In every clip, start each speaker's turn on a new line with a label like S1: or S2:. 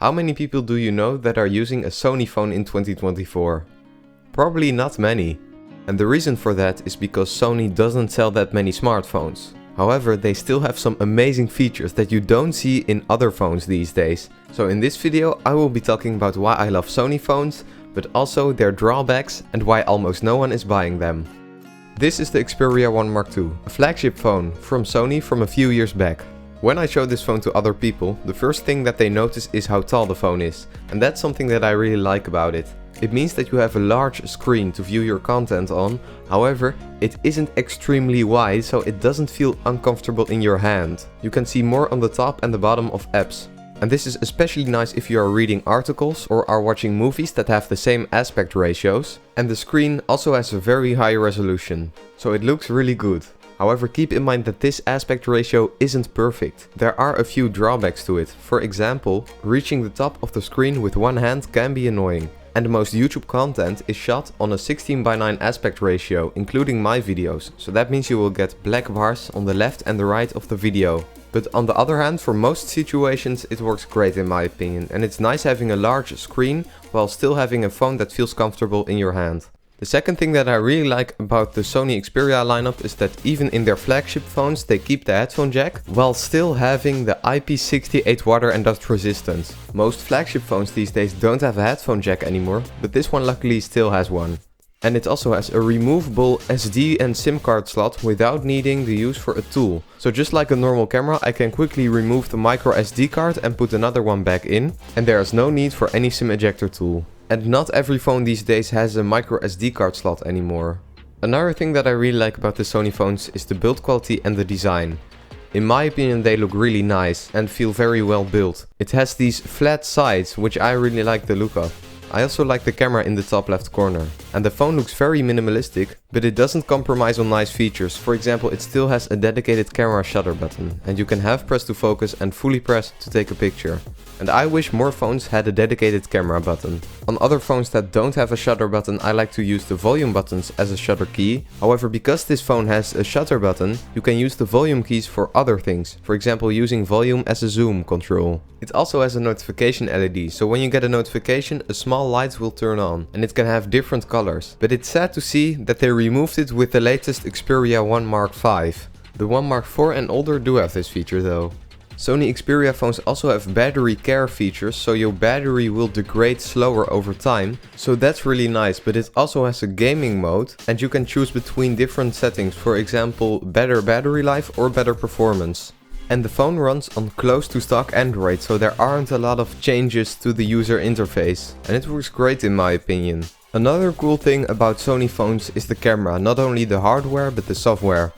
S1: How many people do you know that are using a Sony phone in 2024? Probably not many. And the reason for that is because Sony doesn't sell that many smartphones. However, they still have some amazing features that you don't see in other phones these days. So in this video I will be talking about why I love Sony phones, but also their drawbacks and why almost no one is buying them. This is the Xperia 1 Mark II, a flagship phone from Sony from a few years back. When I show this phone to other people, the first thing that they notice is how tall the phone is, and that's something that I really like about it. It means that you have a large screen to view your content on, however, it isn't extremely wide, so it doesn't feel uncomfortable in your hand. You can see more on the top and the bottom of apps. And this is especially nice if you are reading articles or are watching movies that have the same aspect ratios. And the screen also has a very high resolution, so it looks really good. However, keep in mind that this aspect ratio isn't perfect. There are a few drawbacks to it. For example, reaching the top of the screen with one hand can be annoying. And most YouTube content is shot on a 16:9 aspect ratio, including my videos. So that means you will get black bars on the left and the right of the video. But on the other hand, for most situations it works great in my opinion. And it's nice having a large screen while still having a phone that feels comfortable in your hand. The second thing that I really like about the Sony Xperia lineup is that even in their flagship phones they keep the headphone jack while still having the IP68 water and dust resistance. Most flagship phones these days don't have a headphone jack anymore, but this one luckily still has one. And it also has a removable SD and SIM card slot without needing the use for a tool. So just like a normal camera, I can quickly remove the micro SD card and put another one back in, and there is no need for any SIM ejector tool. And not every phone these days has a micro SD card slot anymore. Another thing that I really like about the Sony phones is the build quality and the design. In my opinion they look really nice and feel very well built. It has these flat sides which I really like the look of. I also like the camera in the top left corner. And the phone looks very minimalistic, but it doesn't compromise on nice features. For example, it still has a dedicated camera shutter button, and you can half press to focus and fully press to take a picture. And I wish more phones had a dedicated camera button. On other phones that don't have a shutter button, I like to use the volume buttons as a shutter key. However, because this phone has a shutter button, you can use the volume keys for other things. For example, using volume as a zoom control. It also has a notification LED, so when you get a notification, a small light will turn on. And it can have different colors. But it's sad to see that they removed it with the latest Xperia 1 Mark V. The 1 Mark IV and older do have this feature though. Sony Xperia phones also have battery care features, so your battery will degrade slower over time. So that's really nice, but it also has a gaming mode and you can choose between different settings, for example better battery life or better performance. And the phone runs on close to stock Android, so there aren't a lot of changes to the user interface. And it works great in my opinion. Another cool thing about Sony phones is the camera, not only the hardware but the software.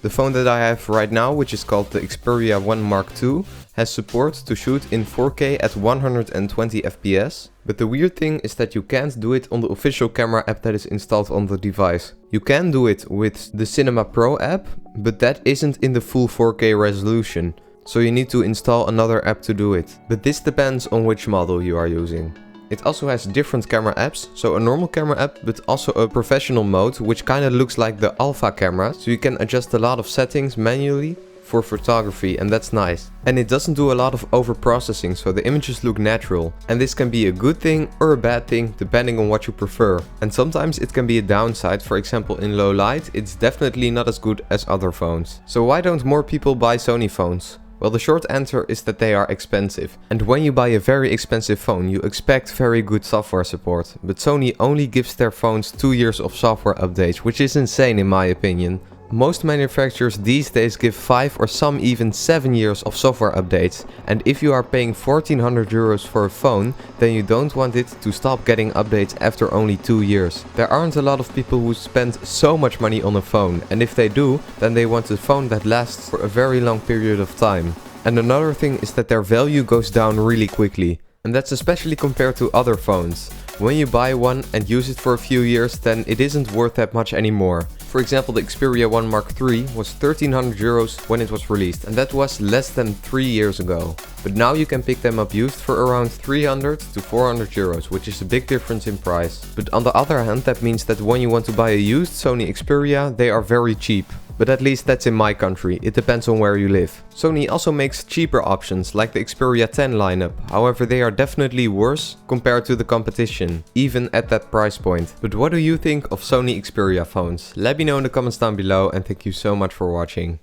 S1: The phone that I have right now, which is called the Xperia 1 Mark II, has support to shoot in 4K at 120 FPS. But the weird thing is that you can't do it on the official camera app that is installed on the device. You can do it with the Cinema Pro app, but that isn't in the full 4K resolution. So you need to install another app to do it. But this depends on which model you are using. It also has different camera apps, so a normal camera app but also a professional mode which kinda looks like the alpha camera, so you can adjust a lot of settings manually for photography, and that's nice. And it doesn't do a lot of overprocessing, so the images look natural. And this can be a good thing or a bad thing depending on what you prefer. And sometimes it can be a downside, for example in low light it's definitely not as good as other phones. So why don't more people buy Sony phones? Well, the short answer is that they are expensive. And when you buy a very expensive phone, you expect very good software support. But Sony only gives their phones 2 years of software updates, which is insane in my opinion. Most manufacturers these days give 5 or some even 7 years of software updates. And if you are paying 1400 euros for a phone, then you don't want it to stop getting updates after only 2 years. There aren't a lot of people who spend so much money on a phone, and if they do, then they want a phone that lasts for a very long period of time. And another thing is that their value goes down really quickly. And that's especially compared to other phones. When you buy one and use it for a few years, then it isn't worth that much anymore. For example, the Xperia 1 Mark III was 1300 euros when it was released, and that was less than 3 years ago. But now you can pick them up used for around 300 to 400 euros, which is a big difference in price. But on the other hand, that means that when you want to buy a used Sony Xperia, they are very cheap. But at least that's in my country, it depends on where you live. Sony also makes cheaper options like the Xperia 10 lineup, however they are definitely worse compared to the competition, even at that price point. But what do you think of Sony Xperia phones? Let me know in the comments down below, and thank you so much for watching.